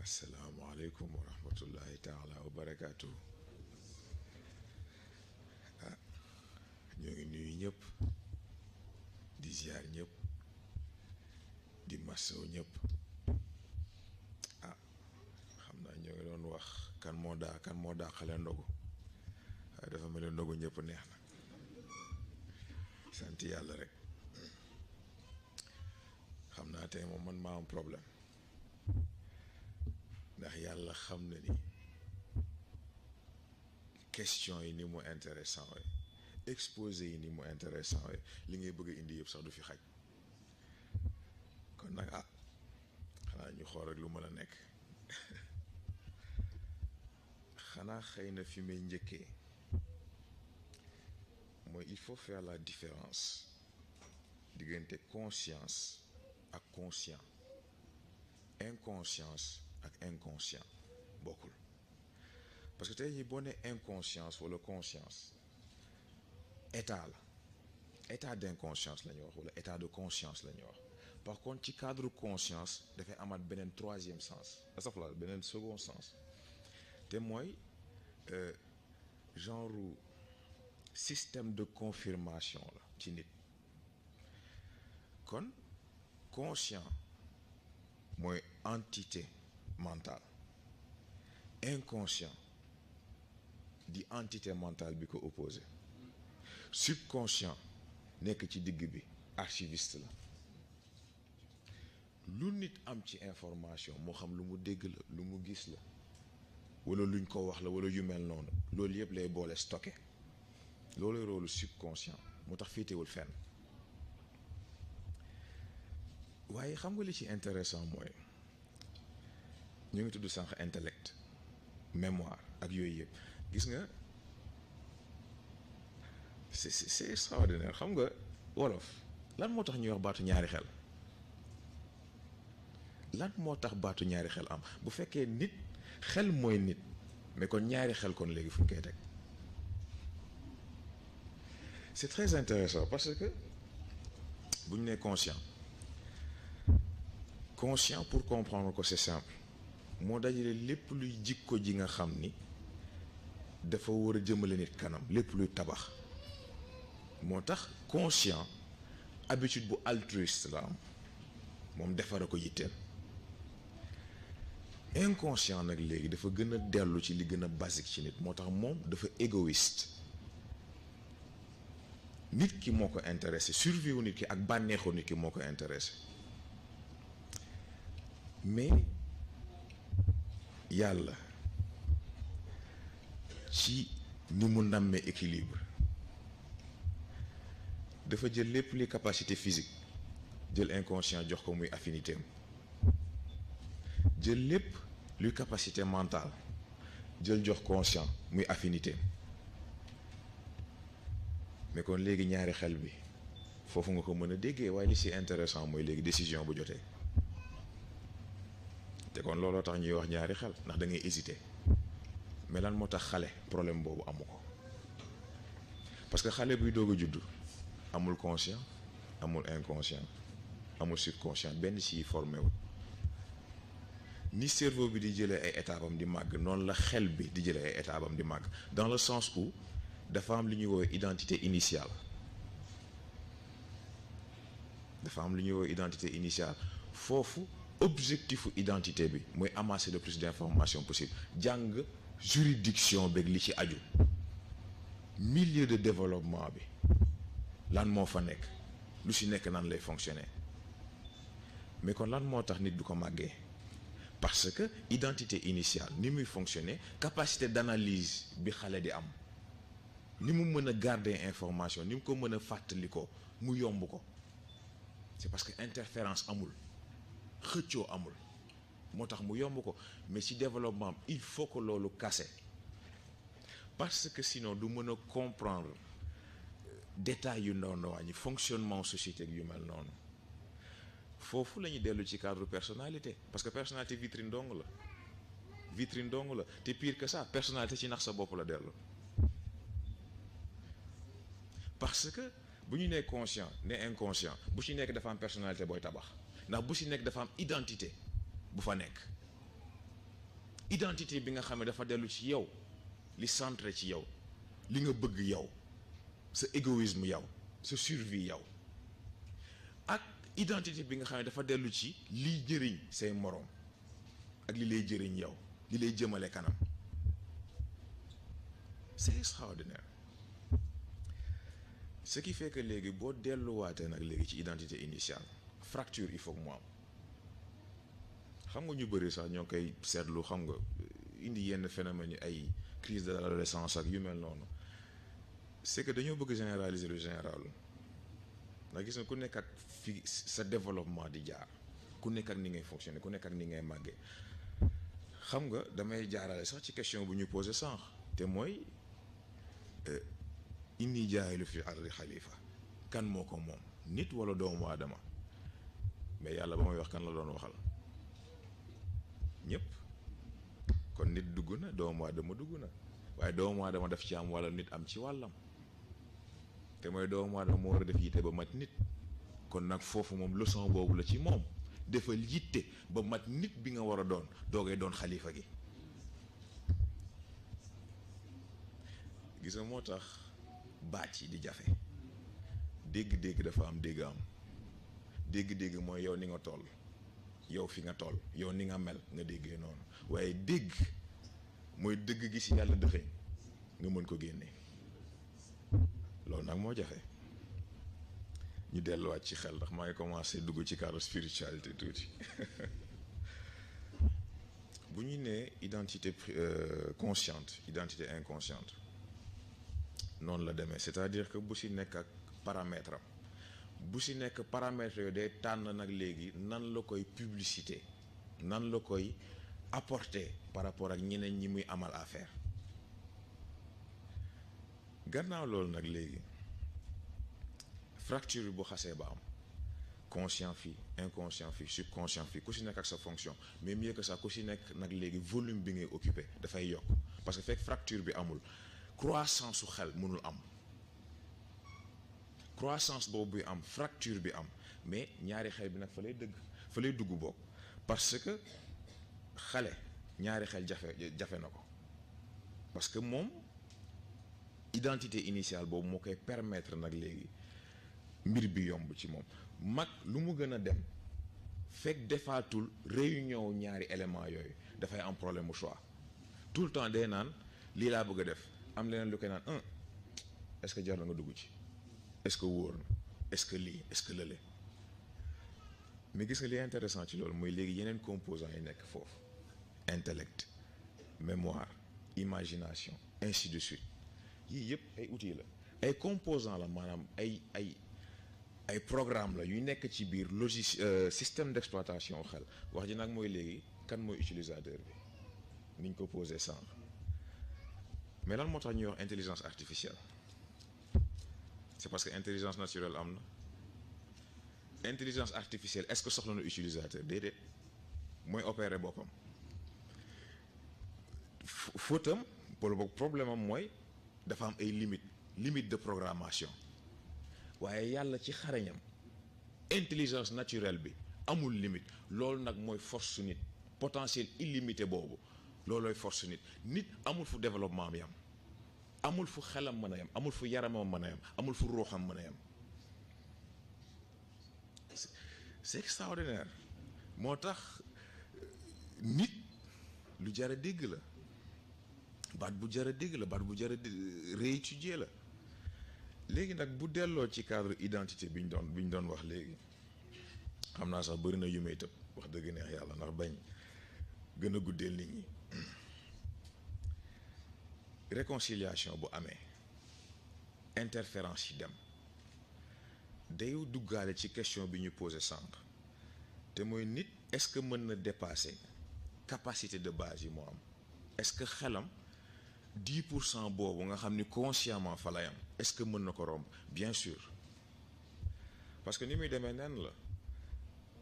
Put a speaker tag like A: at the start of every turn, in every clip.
A: asalaamaaleykum wa rahmatullahi taala wa barakaatu. ah ñoo ngi nuyu ñëpp di ziar ñëpp di masaw ñëpp. ah xam naa ñoo ngi doon wax kan moo daa xale ndogu waaye dafa mel ne ndogu ñëpp neex na sant yàlla rek. xam naa tey moom man maa am problème ndax yàlla xam na ni question yi ni mu intéressant we exposé yi ni mu intéressant we li ngay bëgg a indi yëpp sax du fi xaj kon nag xanaa ñu xool rek lu mën a nekk. xanaa xëy na fi may njëkkee mooy il faut faire la différence diggante conscience ak conscient. Inconscience ak inconscient bokkul parce que tey jii boo nee inconscience wala conscience état la état d'inconscience la ñuy wax wala état de conscience la ñuy wax. par contre ci cadre conscience dafay amaat beneen troisième sens asafla beneen second sens te mooy genre système de confirmation la ci nit. kon conscient mooy entité mentale, inconscient di entité mentale bi ko opposé, subconscient nekk ci digg bi archiviste la. lu nit am ci information moo xam lu mu dégg la lu mu gis la wala luñ ko wax la wala yu mel noonu loolu yëpp lay boole stocké. loolu rôle subconscient moo tax féetewul fenn. waaye xam nga li ci intéressant mooy ñu ngi tudd sànq intellect mémoire ak yooyu yëpp gis nga c'est extraordinaire. xam nga wolof lan moo tax ñuy wax baatu ñaari xel, lan moo tax baatu ñaari xel am bu fekkee nit xel mooy nit mais kon ñaari xel kon léegi fu ñu koy teg. c'est très intéressant parce que bu ñu nee conscient pour comprendre ko c'est simple moo dajale lépp luy jikko ji nga xam ni dafa war a jëmale nit kanam, lépp luy tabax. moo tax conscient habitude bu altruiste la am moom defara ko yitteel. inconscient nag léegi dafa gën a dellu ci li gën a basique ci nit, moo tax moom dafa égoïste. nit ki moo ko intéressé, survie wu nit ki ak bànneexu nit ki moo ko intéressé. mais yàlla ci ni mu nammee équilibre dafa jël lépp li capacité physique jël inconscient jox ko muy affinité am, jël lépp luy capacité mentale jël jox conscient muy affinité am. mais kon léegi ñaari xel bi foofu nga ko mën a déggee, waaye li ci intéressant mooy léegi décision bu jotee te kon looloo tax ñuy wax ñaari xel ndax da ngay hésiter. mais lan moo tax xale problème boobu amu ko? parce que xale buy doog a judd amul conscient amul inconscient amul subconscient, benn ci formé wul. ni cerveau bi di jëlee ay étapes am di màgg noonu la xel bi di jëlee ay étapes am di màgg, dans le sens où dafa am lu ñuy woowee identité initiale. dafa am lu ñuy woowee identité initiale foofu objectifu identité bi mooy amasser le plus d'informations possible, jàng juridiction beeg li ci aju, milieu de développement bi lan moo fa nekk, lu ci nekk nan lay fonctionner. mais kon lan moo tax nit du ko màggee? parce que identité initiale ni muy fonctionner, capacité d'analyse bi xale di am, ni mu mën a garder information, ni mu ko mën a fàttali ko mu yomb ko, c'est parce que interférence amul, xëccoo amul, moo tax mu yomb ko. mais ci développement il faut que loolu kase, parce que sinon du mën a comprendre détails yu ndaw ndawaan yi fonctionnement société yu mel noonu. foofu la ñuy dellu ci cadre personnalité, parce que personnalité vitrine dong la te pire que ça personnalité ci nax sa bopp la dellu. parce que bu ñu nee conscient ne inconscient bu ci nekk dafa am personnalité booy tabax, ndax bu ci nekk dafa am identité bu fa nekk. identité bi nga xam ne dafa dellu ci yow li centré ci yow li nga bëgg yow sa égoïsme yow sa survie yow ak identité bi nga xam ne dafa dellu ci liy jëriñ say moroom ak li lay jëriñ yow li lay jëmale kanam c'est extraordinaire ce qui fait que léegi boo delluwaatee nag léegi ci identité initiale fracture il faut que mu am xam nga ñu bëri sax ñoo koy seetlu xam nga indi yenn phénomènes yi ay crise de l'adolescence ak yu mel noonu c'est que dañoo bëgg généraliser lu général ndax gis nga ku nekk ak fi sa développement di jaar ku nekk ak ni ngay fonctionner ku nekk ak ni ngay màggee xam nga damay jaarale sax ci question bu ñu posé sànq te mooy inni jaayilu fi ardi xalifa kan moo ko moom nit wala doomu aadama mais yàlla ba may wax kan la doon waxal ñëpp kon nit dugg na doomu aadama dugg na waaye doomu aadama daf ci am wala nit am ci wàllam te mooy doomu aadama moo war a def yitte ba mat nit kon nag foofu moom leçon boobu la ci moom defal yitte ba mat nit bi nga war a doon doogay doon xalifa gi gis nga moo tax baat yi di jafe dégg-dégg dafa am dégg am dégg-dégg mooy yow ni nga toll yow fi nga toll yow ni nga mel nga déggee noonu waaye dégg mooy dëgg gi ci yàlla dëxëñ nga mën ko génne loolu nag moo jafe ñu delluwaat ci xel ndax maa ngi commencé dugg ci cadre spiritualité tuuti bu ñu nee identité consciente identité inconsciente noonu la demee c'est-à-dire que bu ci nekk ak paramètre am bu ci nekk paramètres yooyu day tànn nag léegi nan la koy publicité nan la koy apporter par rapport ak ñeneen ñi muy amal affaire gannaaw loolu nag léegi fracture bu xasee ba am conscient fii inconscient fii subconscient fii ku ci nekk ak sa fonction mais mieux que ça ku ci nekk nag léegi volume bi ngay occupé dafay yokk parce que fekk fracture bi amul croissance su xel mënul am croissance boobu bi am fracture bi am mais ñaari xel bi nag fa lay dugg bokk parce que xale ñaari xel jafe na ko parce que moom identité initiale boobu moo koy permettre nag léegi mbir bi yomb ci moom mag lu mu gën a dem fekk defaatul réunion ñaari éléments yooyu dafay am problème mu choix tout le temps day naan lii laa bëgg a def am leneen lu koy naan est-ce que jar na nga dugg ci est-ce que wóor na est-ce que lii est-ce que lële mais gis nga li intéressant ci loolu mooy léegi yeneen composants yi nekk foofu intellect mémoire imagination ainsi de suite yii yëpp ay outils la ay composants la maanaam ay programme la yu nekk ci biir système d'exploitation xel wax ji nag mooy léegi kan mooy utilisateur bi niñ ko posé sànq mais lan moo tax ñuy wax intelligence artificielle c'est parce que intelligence naturelle am na intelligence artificielle est-ce que soxla na utilisateur déedéet mooy opérer boppam fautam wala boog problème am mooy dafa am ay limites de programmation waaye yàlla ci xarañam intelligence naturelle bi amul limite loolu nag mooy force su nit potentiel illimité boobu loolooy force su nit amul fu développement bi am amul fu xelam mën a yam amul fu yaramam mën a yam amul fu ruuxam mën a yam c'est extraordinaire moo tax nit lu jar a dégg la baat bu jar a dégg la baat bu jar a réétudier la léegi nag bu delloo ci cadre identité bi ñu doon wax léegi xam naa sax bëri na yu may tëb wax dëgg neex yàlla ndax bañ gën a guddeel nit ñi réconciliation bu amee interférence yi dem day duggaale ci question bi ñu posé sànq te mooy nit est-ce que mën na dépasser capacité de base yi moo am est-ce que xelam 10% boobu nga xam ni consciemment fa lay am est-ce que mën na ko romb bien sûr parce que ni muy demee nen la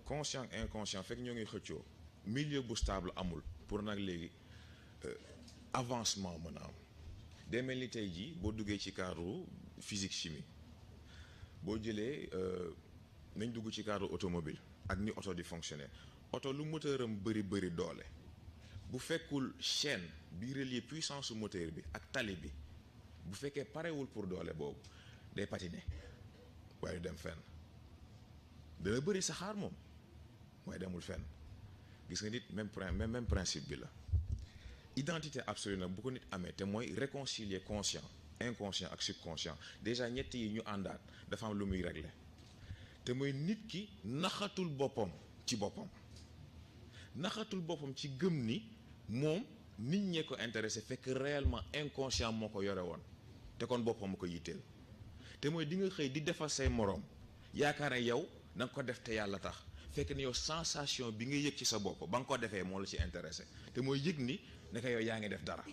A: conscient inconscient fekk ñoo ngi xëccoo milieu bu stable amul pour nag léegi avancement mën a am day mel ni tey jii boo duggee ci cadre physique chimie boo jëlee nañ dugg ci cadre automobile ak ni oto di fonctionner oto lu moteur am bëri doole bu fekkul chaîne bi relier puissance su moteur bi ak tali bi bu fekkee parewul pour doole boobu day patiner waaye du dem fenn dana bëri saxaar moom waaye demul fenn gis nga nit même principe bi la. Identité absolue nag bu ko nit amee te mooy réconcilier conscient inconscient ak subconscient déjà ñett yi ñu àndaat dafa am lu muy régler te mooy nit ki naxatul boppam ci boppam naxatul boppam ci gëm ni moom nit ñee ko intéressé fekk réellement inconscient moo ko yore woon te kon boppam ko yitteel te mooy di nga xëy di defal say moroom yaakaar ne yow da nga ko def te yàlla tax fekk ne yow sensation bi nga yëg ci sa bopp ba nga ko defee moo la ci intéressé te mooy yëg ni naka yow yaa ngi def dara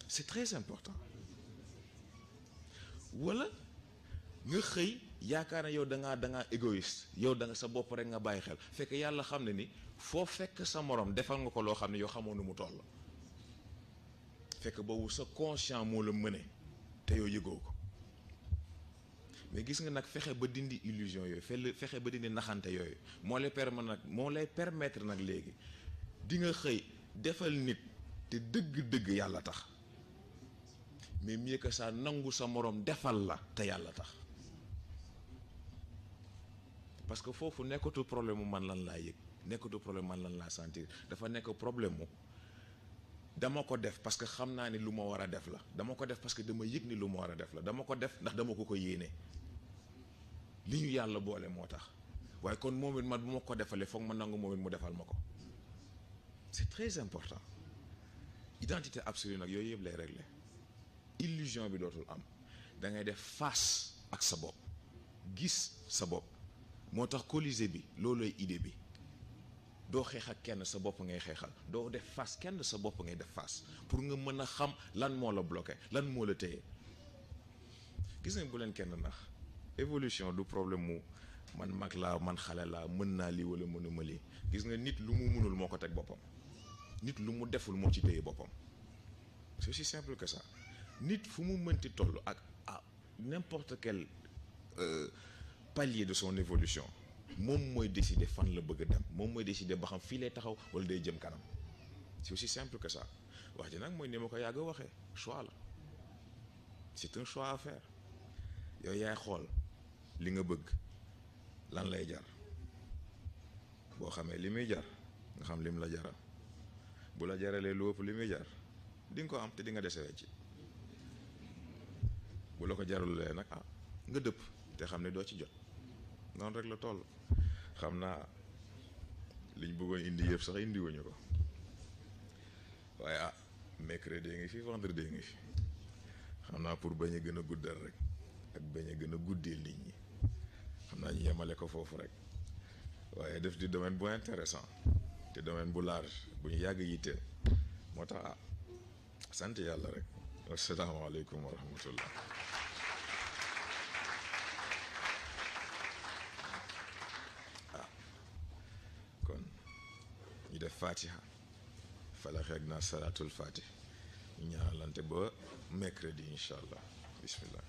A: c'est très important wala nga xëy yaakaar ne yow da ngaa égoïste yow da nga sa bopp rek nga bàyyi xel fekk yàlla xam ne ni foo fekk sa morom defal nga ko loo xam ne yow xamoo nu mu toll fekk boobu sa conscient moo la mëne te yow yëgoo ko mais gis nga nag fexe ba dindi illusion yooyu fexe ba dindi naxante yooyu moo lay permettre nag léegi di nga xëy defal nit te dëgg-dëgg yàlla tax mais mieux que ça nangu sa morom defal la te yàlla tax parce que foofu nekkatul problème mu man lan laa yëg nekkatul problème man lan laa sentir dafa nekk problème mu dama ko def parce que xam naa ni lu ma war a def la dama ko def parce que dama yëg ni lu ma war a def la dama ko def ndax dama ko yéene li ñu yàlla boole moo tax waaye kon moom it man bu ma ko defalee foog ma nangu moom it mu defal ma ko c'est très important identité absolue nag yooyu yëpp lay régler illusion bi dootul am da ngay def face ak sa bopp gis sa bopp moo tax Colisée bi loolooy idée bi doo xeex ak kenn sa bopp ngay xeexal doo def face kenn sa bopp ngay def face pour nga mën a xam lan moo la bloqué lan moo la téye gis nga bu leen kenn nax évolution du problème mu man mag laa man xale laa mën naa lii wala mënuma lii gis nga nit lu mu mënul moo ko teg boppam nit lu mu deful moo ci téye boppam c'est aussi simple que ça nit fu mu mënti toll ak à n'importe quel palier de son évolution moom mooy décider fan la bëgg a dem moom mooy décider ba xam fii lay taxaw wala day jëm kanam c'est aussi simple que ça wax ji nag mooy ni ma ko yàgg a waxee choix la c'est un choix à faire yow yaay xool li nga bëgg lan lay jar boo xamee li muy jar nga xam lim la jaral bu la jaralee lu ëpp li muy jar di nga ko am te di nga dese wecc bu la ko jarulee nag nga dëpp te xam ne doo ci jot noonu rek la toll xam naa liñ bëggoon indi yëpp sax indiwuñu ko waaye mercredi ngi fi vendredi ngi fi xam naa pour bañ a gën a guddal rek ak bañ a gën a guddeel nit ñi xam naa ñu yemale ko foofu rek waaye def di domaine bu intéressant te domaine bu large bu ñu yàgg yitteel moo tax sant yàlla rek asalaamaaleykum wa rahmatullah kon ñu def fatiha falax ak naa salaatul fatih ñu ñaanalante ba mercredi incha allah bismillah